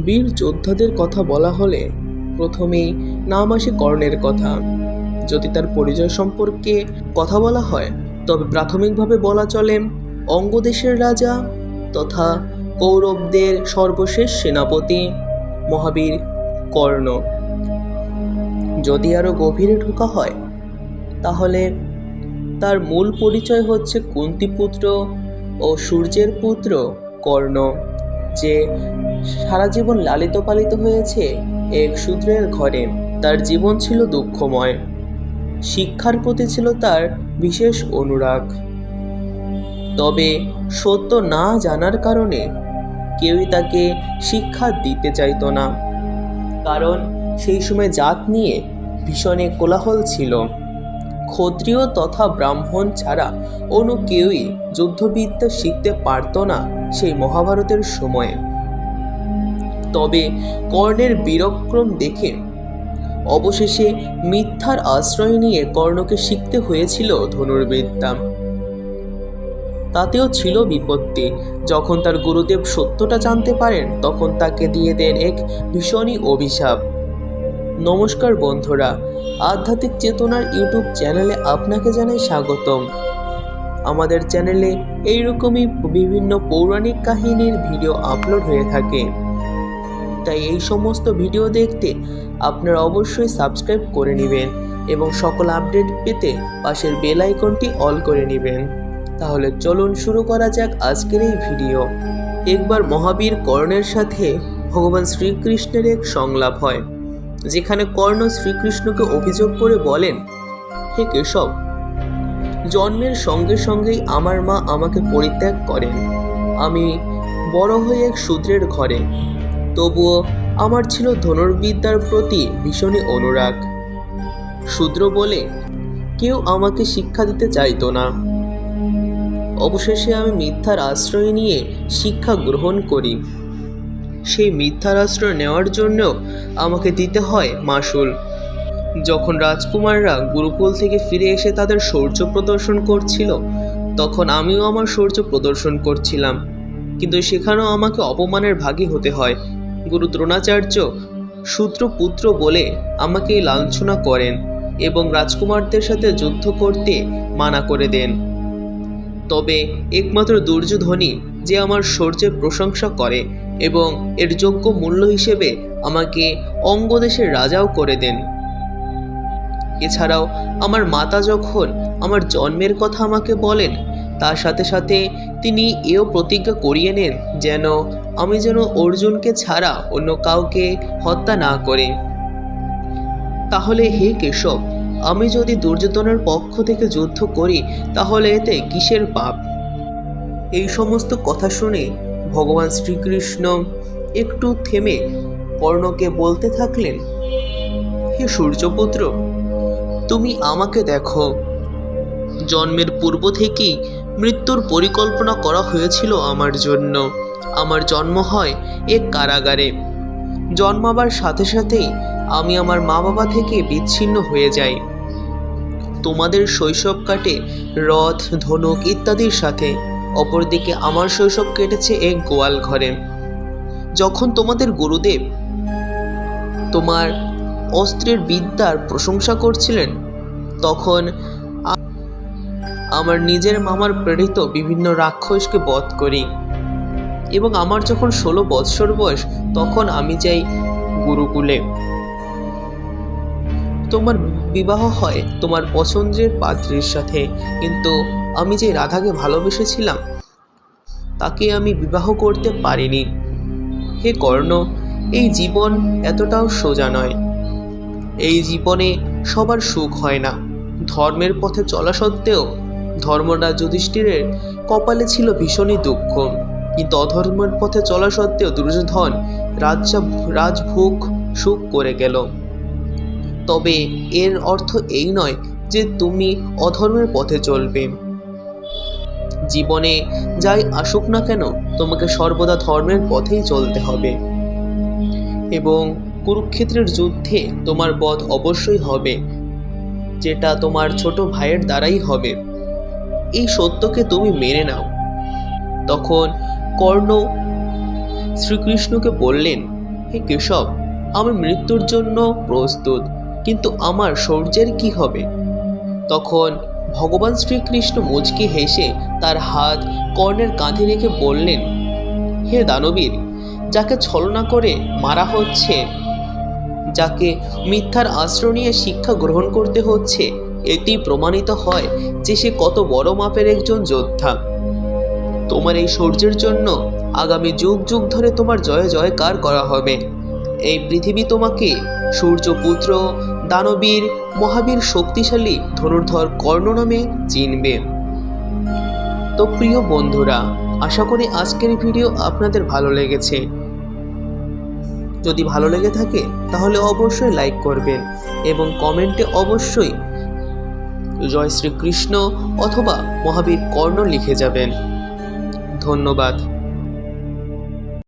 বীর যোদ্ধাদের কথা বলা হলে প্রথমেই নাম আসে কর্ণের কথা। যদি তার পরিচয় সম্পর্কে কথা বলা হয় তবে প্রাথমিকভাবে বলা চলে অঙ্গদেশের রাজা তথা কৌরবদের সর্বশেষ সেনাপতি মহাবীর কর্ণ। যদি আরও গভীরে ঢোকা হয় তাহলে তার মূল পরিচয় হচ্ছে কুন্তিপুত্র ও সূর্যের পুত্র কর্ণ, যে সারা জীবন লালিত পালিত হয়েছে এক শূদ্রের ঘরে। তার জীবন ছিল দুঃখময়, শিক্ষার প্রতি ছিল তার বিশেষ অনুরাগ। তবে সত্য না জানার কারণে কেউই তাকে শিক্ষা দিতে চাইতো না, কারণ সেই সময় জাত নিয়ে ভীষণ কোলাহল ছিল। ক্ষত্রিয় তথা ব্রাহ্মণ ছাড়া অন্য কেউই যুদ্ধবিদ্যা শিখতে পারত না সেই মহাভারতের সময়ে। তবে কর্ণের বীরক্রম দেখে অবশেষে মিথ্যার আশ্রয় নিয়ে কর্ণকে শিখতে হয়েছিল ধনুর্বিদ্যা। তাতেও ছিল বিপত্তি। যখন তার গুরুদেব সত্যটা জানতে পারেন তখন তাকে দিয়ে দেন এক ভীষণই অভিশাপ। নমস্কার বন্ধুরা, আধ্যাত্মিক চেতনার ইউটিউব চ্যানেলে আপনাকে জানাই স্বাগতম। আমাদের চ্যানেলে এইরকমই বিভিন্ন পৌরাণিক কাহিনীর ভিডিও আপলোড হয়ে থাকে, তাই এই সমস্ত ভিডিও দেখতে আপনারা অবশ্যই সাবস্ক্রাইব করে নেবেন এবং সকল আপডেট পেতে পাশের বেল আইকনটি অল করে নেবেন। তাহলে চলুন শুরু করা যাক আজকের এই ভিডিও। একবার মহাবীর কর্ণের সাথে ভগবান শ্রীকৃষ্ণের এক সংলাপ হয়, যেখানে কর্ণ শ্রীকৃষ্ণকে অভিযোগ করে বলেন, হে কেশব, জন্মের সঙ্গে সঙ্গেই আমার মা আমাকে পরিত্যাগ করেন। আমি বড় হয়ে এক শূদ্রের ঘরে, তবুও আমার ছিল ধনুর্বিদ্যার প্রতি ভীষণই অনুরাগ। শূদ্র বলে কেউ আমাকে শিক্ষা দিতে চাইতো না। অবশেষে আমি মিথ্যার আশ্রয় নিয়ে শিক্ষা গ্রহণ করি। সেই মিথ্যার আশ্রয় নেওয়ার জন্য আমাকে দিতে হয় মাসুল। যখন রাজকুমাররা গুরুকুল থেকে ফিরে এসে তাদের শৌর্য প্রদর্শন করছিল, তখন আমিও আমার শৌর্য প্রদর্শন করছিলাম, কিন্তু সেখানেও আমাকে অপমানের ভাগী হতে হয়। গুরু দ্রোণাচার্য শূদ্রপুত্র বলে আমাকে লাঞ্ছনা করেন এবং রাজকুমারদের সাথে যুদ্ধ করতে মানা করে দেন। তবে একমাত্র দুর্যোধনই যে আমার শৌর্যের প্রশংসা করে এবং এর যোগ্য মূল্য হিসেবে আমাকে অঙ্গদেশের রাজাও করে দেন। এছাড়াও আমার মাতা যখন আমার জন্মের কথা আমাকে বলেন, তার সাথে সাথে তিনি এও প্রতিজ্ঞা করিয়ে নেন আমি যেন অর্জুনকে ছাড়া অন্য কাউকে হত্যা না করি। তাহলে হে কেশব, আমি যদি দুর্যোধনের পক্ষ থেকে যুদ্ধ করি তাহলে এতে কিসের পাপ? এই সমস্ত কথা শুনে ভগবান শ্রীকৃষ্ণ একটু থেমে কর্ণকে বলতে থাকলেন, হে সূর্যপুত্র, তুমি আমাকে দেখো। জন্মের পূর্ব থেকেই মৃত্যুর পরিকল্পনা করা হয়েছিল আমার জন্য। আমার জন্ম হয় এক কারাগারে। জন্মাবার সাথে সাথেই আমি আমার মা বাবা থেকে বিচ্ছিন্ন হয়ে যাই। তোমাদের শৈশব কাটে রথ, ধনুক ইত্যাদির সাথে, অপরদিকে আমার শৈশব কেটেছে এক গোয়াল ঘরে। যখন তোমাদের গুরুদেব তোমার অস্ত্রের বিদ্যার প্রশংসা করছিলেন, তখন আমার নিজের মামার প্রেরিত বিভিন্ন রাক্ষসকে বধ করি এবং আমার যখন 16 বৎসর বয়স তখন আমি যাই গুরুকুলে। তোমার বিবাহ হয় তোমার পছন্দের পাত্রীর সাথে, কিন্তু আমি যে রাধাকে ভালোবেসেছিলাম তাকে আমি বিবাহ করতে পারিনি। হে কর্ণ, এই জীবন এতটাও সোজা নয়। এই জীবনে সবার সুখ হয় না। ধর্মের পথে চলা সত্ত্বেও ধর্মরাজ যুধিষ্ঠিরের কপালে ছিল ভীষণই দুঃখ, কিন্তু অধর্মের পথে চলা সত্ত্বেও দুর্যোধন রাজভোগ সুখ করে গেল। তবে এর অর্থ এই নয় যে তুমি অধর্মের পথে চলবে। জীবনে যাই আসুক না কেন তোমাকে সর্বদা ধর্মের পথেই চলতে হবে এবং কুরুক্ষেত্রের যুদ্ধে তোমার বধ অবশ্যই হবে, যেটা তোমার ছোট ভাইয়ের দ্বারাই হবে। এই সত্যকে তুমি মেনে নাও। তখন কর্ণ শ্রীকৃষ্ণকে বললেন, হে কেশব, আমি মৃত্যুর জন্য প্রস্তুত, কিন্তু আমার শৌর্যের কি হবে? তখন ভগবান শ্রীকৃষ্ণ মুচকি হেসে তার হাত কর্ণের কাঁধে রেখে বললেন, হে দানবীর, যাকে ছলনা করে মারা হচ্ছে, যাকে মিথ্যার আশ্রয় নিয়ে শিক্ষা গ্রহণ করতে হচ্ছে, এতেই প্রমাণিত হয় যে সে কত বড় মাপের একজন যোদ্ধা। তোমার এই শৌর্যের জন্য আগামী যুগ যুগ ধরে তোমার জয় জয়কার করা হবে। এই পৃথিবী তোমাকে সূর্যপুত্র, দানবীর, মহাবীর, শক্তিশালী ধনুর্ধর কর্ণ নামে চিনবে। তো প্রিয় বন্ধুরা, আশা করি আজকের ভিডিও আপনাদের ভালো লেগেছে। যদি ভালো লেগে থাকে তাহলে অবশ্যই লাইক করবেন এবং কমেন্টে অবশ্যই জয় শ্রীকৃষ্ণ অথবা মহাবীর কর্ণ লিখে যাবেন। ধন্যবাদ।